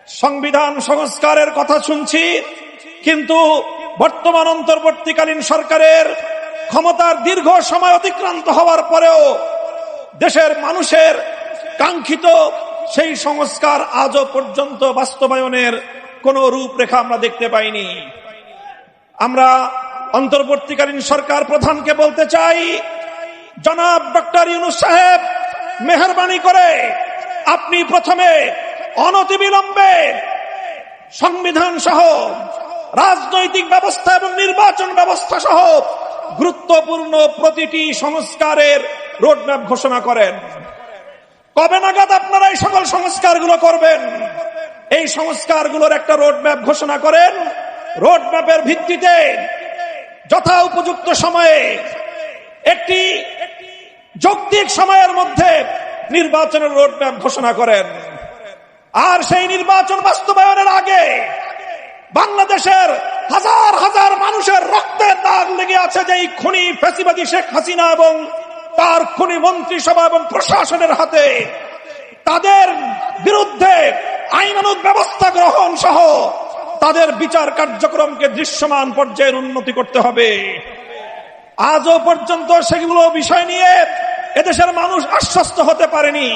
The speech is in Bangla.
সংবিধান সংস্কারের কথা শুনছি, কিন্তু বর্তমান অন্তর্বর্তীকালীন সরকারের ক্ষমতার দীর্ঘ সময় অতিক্রান্ত হওয়ার পরেও দেশের মানুষের কাঙ্ক্ষিত সেই সংস্কার আজও পর্যন্ত বাস্তবায়নের কোন রূপরেখা আমরা দেখতে পাইনি। আমরা অন্তর্বর্তীকালীন সরকার প্রধানকে বলতে চাই, জনাব ডক্টর ইউনূস সাহেব, মেহেরবানি করে আপনি প্রথমে অনতিবিলম্বে সংবিধান সহ রাজনৈতিক ব্যবস্থা এবং নির্বাচন ব্যবস্থা সহ গুরুত্বপূর্ণ প্রতিটি সংস্কারের রোডম্যাপ ঘোষণা করেন। কবে নাগাদ আপনারা এই সকল সংস্কারগুলো করবেন? এই সংস্কারগুলোর একটা রোডম্যাপ ঘোষণা করেন। রোডম্যাপের ভিত্তিতে যথা উপযুক্ত সময়ে একটি যৌক্তিক সময়ের মধ্যে নির্বাচনের রোডম্যাপ ঘোষণা করেন। আর সেই নির্বাচন বাস্তবায়নের আগে বাংলাদেশের হাজার হাজার মানুষের রক্তের দাগ লেগে আছে যে এই খুনি ফ্যাসিবাদী শেখ হাসিনা এবং তার খুনি মন্ত্রিসভা এবং প্রশাসনের হাতে, তাদের বিরুদ্ধে আইনানুগ ব্যবস্থা গ্রহণ সহ তাদের বিচার কার্যক্রমকে দৃশ্যমান পর্যায়ের উন্নতি করতে হবে। আজও পর্যন্ত সেগুলো বিষয় নিয়ে এদেশের মানুষ আশ্বস্ত হতে পারেনি।